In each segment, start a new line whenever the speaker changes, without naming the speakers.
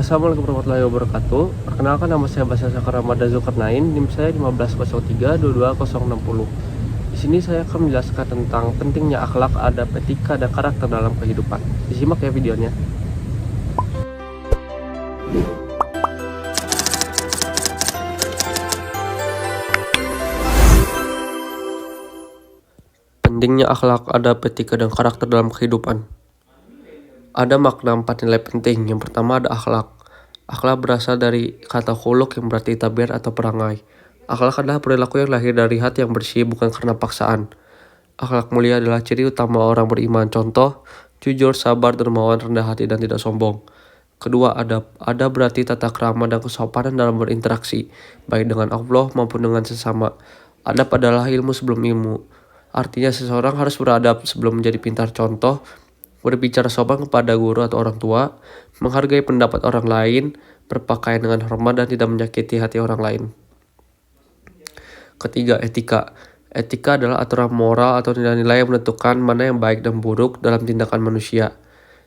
Assalamualaikum warahmatullahi wabarakatuh. Perkenalkan, nama saya Basasa Ramadan Zulkarnain, NIM saya 1503-22060. Di sini saya akan menjelaskan tentang pentingnya akhlak, adab, etika, dan karakter dalam kehidupan. Disimak ya videonya. Pentingnya akhlak, adab, etika, dan karakter dalam kehidupan. Ada makna 4 nilai penting. Yang pertama ada akhlak. Akhlak berasal dari kata khuluk yang berarti tabiat atau perangai. Akhlak adalah perilaku yang lahir dari hati yang bersih, bukan karena paksaan. Akhlak mulia adalah ciri utama orang beriman. Contoh, jujur, sabar, dermawan, rendah hati, dan tidak sombong. Kedua, adab. Adab berarti tata krama dan kesopanan dalam berinteraksi, baik dengan Allah maupun dengan sesama. Adab adalah ilmu sebelum ilmu. Artinya seseorang harus beradab sebelum menjadi pintar. Contoh, berbicara sopan kepada guru atau orang tua, menghargai pendapat orang lain, berpakaian dengan hormat, dan tidak menyakiti hati orang lain. Ketiga, etika. Etika adalah aturan moral atau nilai-nilai yang menentukan mana yang baik dan buruk dalam tindakan manusia.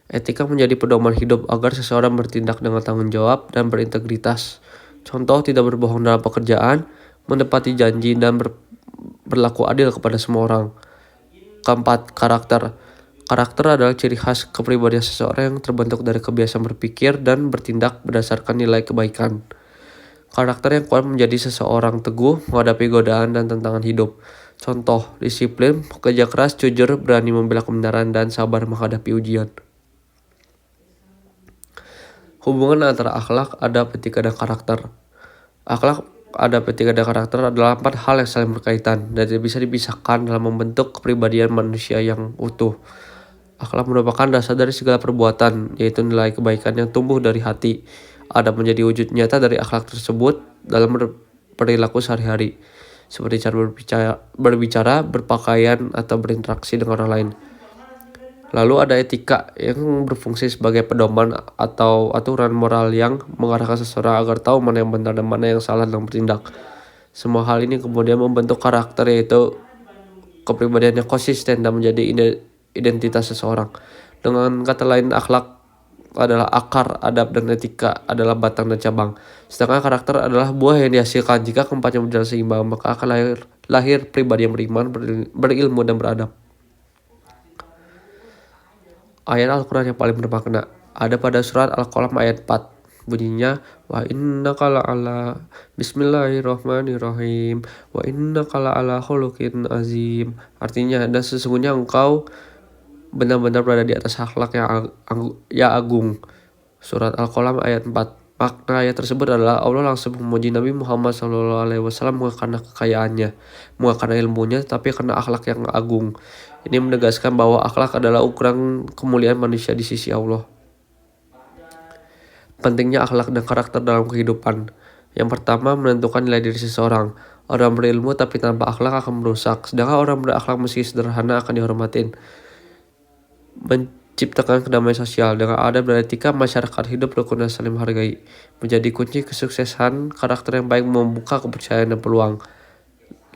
Etika menjadi pedoman hidup agar seseorang bertindak dengan tanggung jawab dan berintegritas. Contoh, tidak berbohong dalam pekerjaan, menepati janji, dan berlaku adil kepada semua orang. Keempat, karakter. Karakter adalah ciri khas kepribadian seseorang yang terbentuk dari kebiasaan berpikir dan bertindak berdasarkan nilai kebaikan. Karakter yang kuat menjadi seseorang teguh menghadapi godaan dan tantangan hidup. Contoh, disiplin, kerja keras, jujur, berani membela kebenaran, dan sabar menghadapi ujian. Hubungan antara akhlak, adab, etika, dan karakter. Akhlak, adab, etika, dan karakter adalah 4 hal yang saling berkaitan dan tidak bisa dipisahkan dalam membentuk kepribadian manusia yang utuh. Akhlak merupakan dasar dari segala perbuatan, yaitu nilai kebaikan yang tumbuh dari hati. Adab menjadi wujud nyata dari akhlak tersebut dalam perilaku sehari-hari, seperti cara berbicara, berpakaian, atau berinteraksi dengan orang lain. Lalu ada etika yang berfungsi sebagai pedoman atau aturan moral yang mengarahkan seseorang agar tahu mana yang benar dan mana yang salah dalam bertindak. Semua hal ini kemudian membentuk karakter, yaitu kepribadian yang konsisten dan menjadi identitas seseorang. Dengan kata lain, akhlak adalah akar, adab dan etika adalah batang dan cabang. Sedangkan karakter adalah buah yang dihasilkan. Jika keempatnya berjalan seimbang, maka akan lahir pribadi yang beriman, berilmu, dan beradab. Ayat Al-Quran yang paling bermakna ada pada surat Al-Qalam ayat 4. Bunyinya, wa innaka la'ala bismillahirrahmanirrahim wa innaka la'ala khuluqin azim. Artinya, dan sesungguhnya engkau benar-benar berada di atas akhlak yang agung. Surat Al-Qalam ayat 4. Makna ayat tersebut adalah Allah langsung memuji Nabi Muhammad SAW bukan karena kekayaannya, bukan karena ilmunya, tapi karena akhlak yang agung. Ini menegaskan bahwa akhlak adalah ukuran kemuliaan manusia di sisi Allah. Pentingnya akhlak dan karakter dalam kehidupan. Yang pertama, menentukan nilai diri seseorang. Orang berilmu tapi tanpa akhlak akan merusak, sedangkan orang berakhlak meski sederhana akan dihormatin. Menciptakan kedamaian sosial. Dengan adab dan etika, masyarakat hidup rukun dan saling menghargai. Menjadi kunci kesuksesan. Karakter yang baik membuka kepercayaan dan peluang.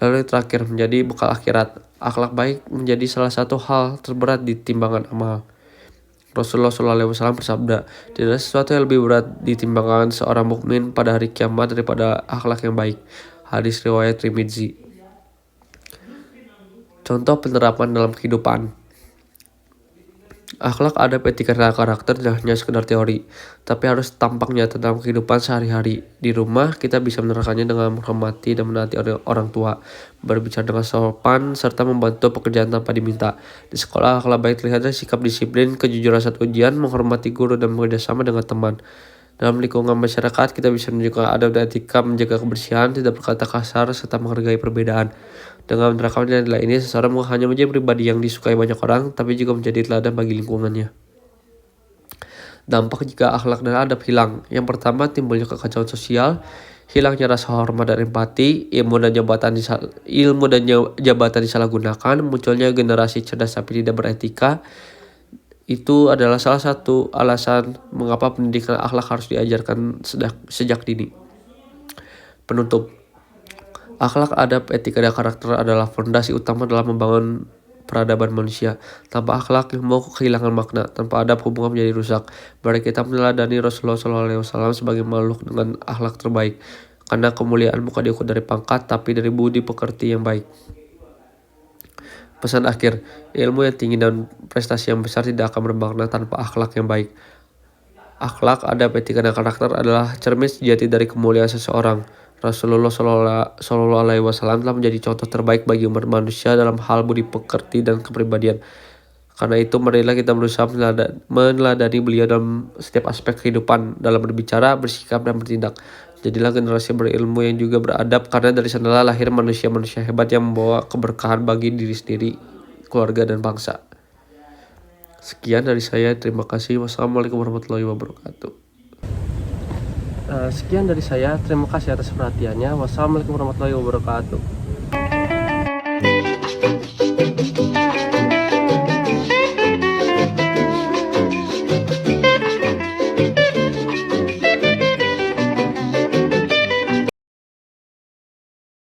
Lalu terakhir, menjadi bekal akhirat. Akhlak baik menjadi salah satu hal terberat di timbangan amal. Rasulullah SAW bersabda, tidak ada sesuatu yang lebih berat di timbangan seorang mukmin pada hari kiamat daripada akhlak yang baik. Hadis riwayat Tirmidzi. Contoh penerapan dalam kehidupan. Akhlak, adab, etika, dan karakter tidak hanya sekedar teori, tapi harus tampak nyata dalam kehidupan sehari-hari. Di rumah, kita bisa menerapkannya dengan menghormati dan menaati orang tua, berbicara dengan sopan, serta membantu pekerjaan tanpa diminta. Di sekolah, akhlak baik terlihat dari sikap disiplin, kejujuran saat ujian, menghormati guru, dan bekerja sama dengan teman. Dalam lingkungan masyarakat, kita bisa menunjukkan adab dan etika, menjaga kebersihan, tidak berkata kasar, serta menghargai perbedaan. Dengan menerapkan nilai ini, seseorang bukan hanya menjadi pribadi yang disukai banyak orang, tapi juga menjadi teladan bagi lingkungannya. Dampak jika akhlak dan adab hilang. Yang pertama, timbulnya kekacauan sosial, hilangnya rasa hormat dan empati, ilmu dan jabatan disalahgunakan, munculnya generasi cerdas tapi tidak beretika. Itu adalah salah satu alasan mengapa pendidikan akhlak harus diajarkan sejak dini. Penutup. Akhlak, adab, etika, dan karakter adalah fondasi utama dalam membangun peradaban manusia. Tanpa akhlak, ilmu kehilangan makna. Tanpa adab, hubungan menjadi rusak. Mari kita meneladani Rasulullah SAW sebagai makhluk dengan akhlak terbaik. Karena kemuliaan bukan diukur dari pangkat, tapi dari budi pekerti yang baik. Pesan akhir, ilmu yang tinggi dan prestasi yang besar tidak akan bermakna tanpa akhlak yang baik. Akhlak, adab, etika, dan karakter adalah cermin sejati dari kemuliaan seseorang. Rasulullah SAW telah menjadi contoh terbaik bagi umat manusia dalam hal budi pekerti dan kepribadian. Karena itu, marilah kita berusaha meneladani beliau dalam setiap aspek kehidupan, dalam berbicara, bersikap, dan bertindak. Jadilah generasi berilmu yang juga beradab, karena dari sanalah lahir manusia-manusia hebat yang membawa keberkahan bagi diri sendiri, keluarga, dan bangsa. Sekian dari saya, terima kasih. Wassalamualaikum warahmatullahi wabarakatuh. Sekian dari saya, terima kasih atas perhatiannya. Wassalamualaikum warahmatullahi wabarakatuh.